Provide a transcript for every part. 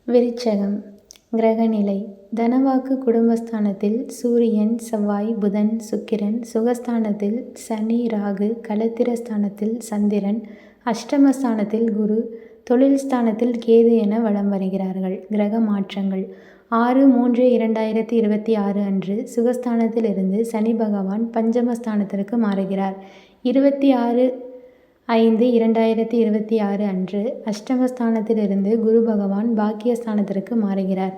விருச்சகம். கிரகநிலை. தனவாக்கு குடும்பஸ்தானத்தில் சூரியன், செவ்வாய், புதன், சுக்கிரன். சுகஸ்தானத்தில் சனி, ராகு. களத்திரஸ்தானத்தில் சந்திரன். அஷ்டமஸ்தானத்தில் குரு. தொழில் ஸ்தானத்தில் கேது என வலம் வருகிறார்கள். கிரக மாற்றங்கள். 6/3/2026 அன்று சுகஸ்தானத்திலிருந்து சனி பகவான் பஞ்சமஸ்தானத்திற்கு மாறுகிறார். 26/5/2026 அன்று அஷ்டமஸ்தானத்திலிருந்து குரு பகவான் பாக்கியஸ்தானத்திற்கு மாறுகிறார்.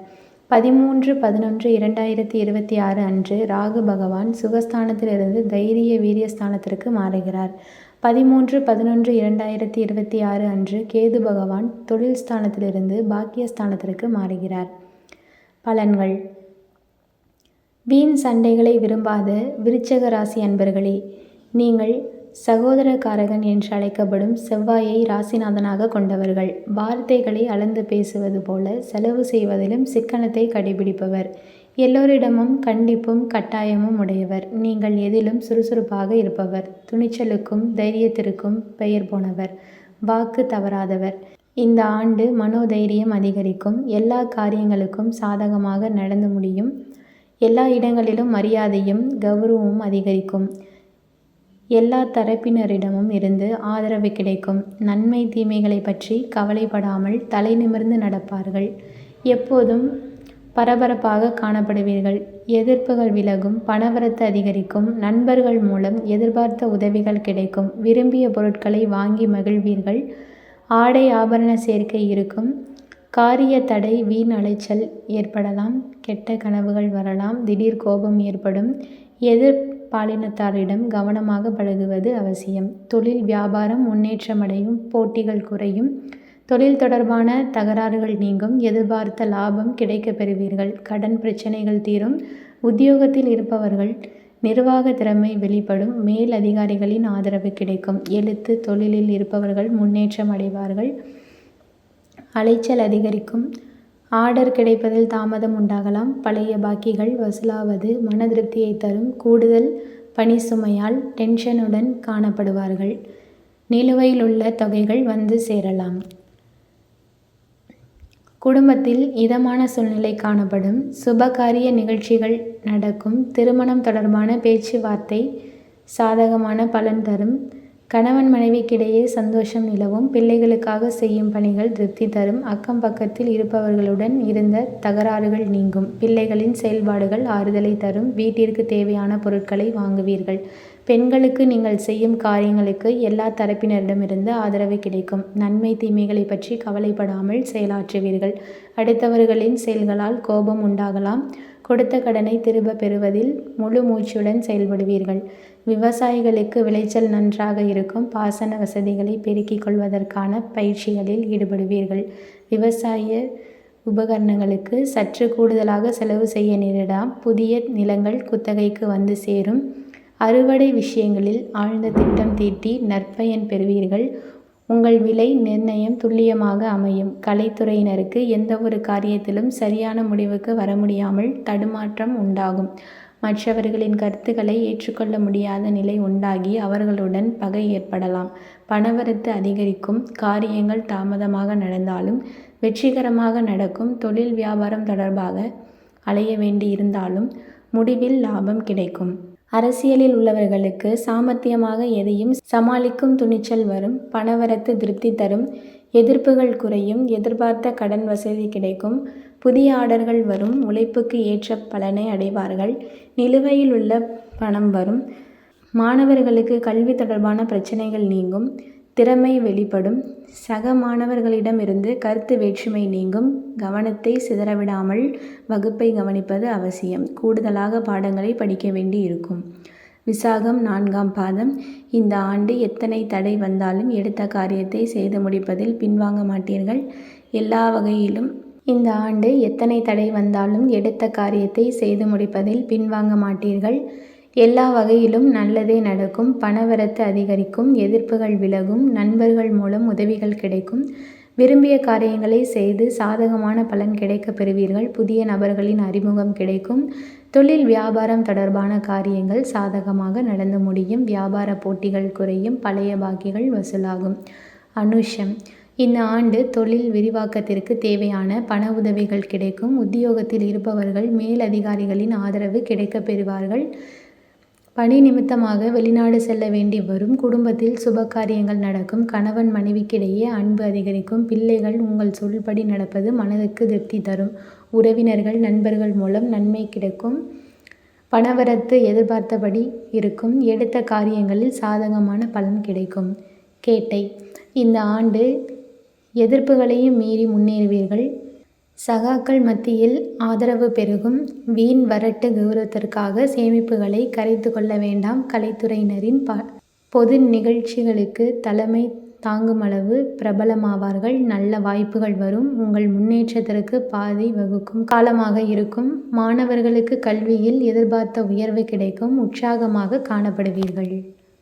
13/11/2026 அன்று ராகு பகவான் சுகஸ்தானத்திலிருந்து தைரிய வீரியஸ்தானத்திற்கு மாறுகிறார். 13/11/2026 அன்று கேது பகவான் தொழில் ஸ்தானத்திலிருந்து பாக்கியஸ்தானத்திற்கு மாறுகிறார். பலன்கள். வீண் சண்டைகளை விரும்பாத விருச்சக ராசி அன்பர்களே, நீங்கள் சகோதரகாரகன் என்று அழைக்கப்படும் செவ்வாயை ராசிநாதனாக கொண்டவர்கள். வார்த்தைகளை அளந்து பேசுவது போல செலவு செய்வதிலும் சிக்கனத்தை கடைபிடிப்பவர். எல்லோரிடமும் கண்டிப்பும் கட்டாயமும் உடையவர். நீங்கள் எதிலும் சுறுசுறுப்பாக இருப்பவர். துணிச்சலுக்கும் தைரியத்திற்கும் பெயர் போனவர். வாக்கு தவறாதவர். இந்த ஆண்டு மனோதைரியம் அதிகரிக்கும். எல்லா காரியங்களுக்கும் சாதகமாக நடந்து முடியும். எல்லா இடங்களிலும் மரியாதையும் கௌரவமும் அதிகரிக்கும். எல்லா தரப்பினரிடமும் இருந்து ஆதரவு கிடைக்கும். நன்மை தீமைகளை பற்றி கவலைப்படாமல் தலை நிமிர்ந்து நடப்பார்கள். எப்போதும் பரபரப்பாக காணப்படுவீர்கள். எதிர்ப்புகள் விலகும். பணவரத்து அதிகரிக்கும். நண்பர்கள் மூலம் எதிர்பார்த்த உதவிகள் கிடைக்கும். விரும்பிய பொருட்களை வாங்கி மகிழ்வீர்கள். ஆடை ஆபரண சேர்க்கை இருக்கும். காரிய தடை, வீண் அலைச்சல் ஏற்படலாம். கெட்ட கனவுகள் வரலாம். திடீர் கோபம் ஏற்படும். எதிர்பாலினத்தாரிடம் கவனமாக பழகுவது அவசியம். தொழில் வியாபாரம் முன்னேற்றமடையும். போட்டிகள் குறையும். தொழில் தொடர்பான தகராறுகள் நீங்கும். எதிர்பார்த்த லாபம் கிடைக்கப் பெறுவீர்கள். கடன் பிரச்சனைகள் தீரும். உத்தியோகத்தில் இருப்பவர்கள் நிர்வாக திறமை வெளிப்படும். மேல் அதிகாரிகளின் ஆதரவு கிடைக்கும். எழுத்து தொழிலில் இருப்பவர்கள் முன்னேற்றம் அடைவார்கள். அலைச்சல் அதிகரிக்கும். ஆர்டர் கிடைப்பதில் தாமதம் உண்டாகலாம். பழைய பாக்கிகள் வசூலாவது மன திருப்தியை தரும். கூடுதல் பணி சுமையால் டென்ஷனுடன் காணப்படுவார்கள். நிலுவையில் உள்ள தொகைகள் வந்து சேரலாம். குடும்பத்தில் இதமான சூழ்நிலை காணப்படும். சுபகாரிய நிகழ்ச்சிகள் நடக்கும். திருமணம் தொடர்பான பேச்சுவார்த்தை சாதகமான பலன் தரும். கணவன் மனைவிக்கிடையே சந்தோஷம் நிலவும். பிள்ளைகளுக்காக செய்யும் பணிகள் திருப்தி தரும். அக்கம் பக்கத்தில் இருப்பவர்களுடன் இருந்த தகராறுகள் நீங்கும். பிள்ளைகளின் செயல்பாடுகள் ஆறுதலை தரும். வீட்டிற்கு தேவையான பொருட்களை வாங்குவீர்கள். பெண்களுக்கு நீங்கள் செய்யும் காரியங்களுக்கு எல்லா தரப்பினரிடமிருந்து ஆதரவு கிடைக்கும். நன்மை தீமைகளை பற்றி கவலைப்படாமல் செயலாற்றுவீர்கள். அடுத்தவர்களின் செயல்களால் கோபம் உண்டாகலாம். கொடுத்த கடனை திரும்ப பெறுவதில் முழு மூச்சுடன் செயல்படுவீர்கள். விவசாயிகளுக்கு விளைச்சல் நன்றாக இருக்கும். பாசன வசதிகளை பெருக்கிக் கொள்வதற்கான பயிற்சிகளில் ஈடுபடுவீர்கள். விவசாய உபகரணங்களுக்கு சற்று கூடுதலாக செலவு செய்ய நேரிடலாம். புதிய நிலங்கள் குத்தகைக்கு வந்து சேரும். அறுவடை விஷயங்களில் ஆழ்ந்த திட்டம் தீட்டி நற்பயன் பெறுவீர்கள். உங்கள் விலை நிர்ணயம் துல்லியமாக அமையும். கலைத்துறையினருக்கு எந்த ஒரு காரியத்திலும் சரியான முடிவுக்கு வர முடியாமல் தடுமாற்றம் உண்டாகும். மற்றவர்களின் கருத்துக்களை ஏற்றுக்கொள்ள முடியாத நிலை உண்டாகி அவர்களுடன் பகை ஏற்படலாம். பணவரத்து அதிகரிக்கும். காரியங்கள் தாமதமாக நடந்தாலும் வெற்றிகரமாக நடக்கும். தொழில் வியாபாரம் தொடர்பாக அலைய வேண்டி இருந்தாலும் முடிவில் லாபம் கிடைக்கும். அரசியலில் உள்ளவர்களுக்கு சாமர்த்தியமாக எதையும் சமாளிக்கும் துணிச்சல் வரும். பணவரத்து திருப்தி தரும். எதிர்ப்புகள் குறையும். எதிர்பார்த்த கடன் வசதி கிடைக்கும். புதிய ஆர்டர்கள் வரும். உழைப்புக்கு ஏற்ற பலனை அடைவார்கள். நிலுவையில் உள்ள பணம் வரும். மாணவர்களுக்கு கல்வி தொடர்பான பிரச்சனைகள் நீங்கும். திறமை வெளிப்படும். சக மாணவர்களிடமிருந்து கருத்து வேற்றுமை நீங்கும். கவனத்தை சிதறவிடாமல் வகுப்பை கவனிப்பது அவசியம். கூடுதலாக பாடங்களை படிக்க வேண்டி இருக்கும். விசாகம் 4ஆம் பாதம். இந்த ஆண்டு எத்தனை தடை வந்தாலும் எடுத்த காரியத்தை செய்து முடிப்பதில் பின்வாங்க மாட்டீர்கள். எல்லா வகையிலும் இந்த ஆண்டு எத்தனை தடை வந்தாலும் எடுத்த காரியத்தை செய்து முடிப்பதில் பின்வாங்க மாட்டீர்கள். எல்லா வகையிலும் நல்லதே நடக்கும். பணவரத்து அதிகரிக்கும். எதிர்ப்புகள் விலகும். நண்பர்கள் மூலம் உதவிகள் கிடைக்கும். விரும்பிய காரியங்களை செய்து சாதகமான பலன் கிடைக்கப் பெறுவீர்கள். புதிய நபர்களின் அறிமுகம் கிடைக்கும். தொழில் வியாபாரம் தொடர்பான காரியங்கள் சாதகமாக நடந்து முடியும். வியாபார போட்டிகள் குறையும். பழைய பாக்கிகள் வசூலாகும். அனுஷம். இந்த ஆண்டு தொழில் விரிவாக்கத்திற்கு தேவையான பண உதவிகள் கிடைக்கும். உத்தியோகத்தில் இருப்பவர்கள் மேல் அதிகாரிகளின் ஆதரவு கிடைக்கப் பெறுவார்கள். பணி நிமித்தமாக வெளிநாடு செல்ல வேண்டி வரும். குடும்பத்தில் சுபகாரியங்கள் நடக்கும். கணவன் மனைவிக்கிடையே அன்பு அதிகரிக்கும். பிள்ளைகள் உங்கள் சொல்படி நடப்பது மனதுக்கு திருப்தி தரும். உறவினர்கள் நண்பர்கள் மூலம் நன்மை கிடைக்கும். பணவரத்து எதிர்பார்த்தபடி இருக்கும். எடுத்த காரியங்களில் சாதகமான பலன் கிடைக்கும். கேட்டை, இந்த ஆண்டு எதிர்ப்புகளையும் மீறி முன்னேறுவீர்கள். சகாக்கள் மத்தியில் ஆதரவு பெருகும். வீண் வரட்டு கௌரவத்திற்காக சேமிப்புகளை கரைத்து கொள்ள வேண்டாம். கலைத்துறையினரின் பொது நிகழ்ச்சிகளுக்கு தலைமை தாங்குமளவு பிரபலமாவார்கள். நல்ல வாய்ப்புகள் வரும். உங்கள் முன்னேற்றத்திற்கு பாதை வகுக்கும் காலமாக இருக்கும். மாணவர்களுக்கு கல்வியில் எதிர்பார்த்த உயர்வு கிடைக்கும். உற்சாகமாக காணப்படுவீர்கள்.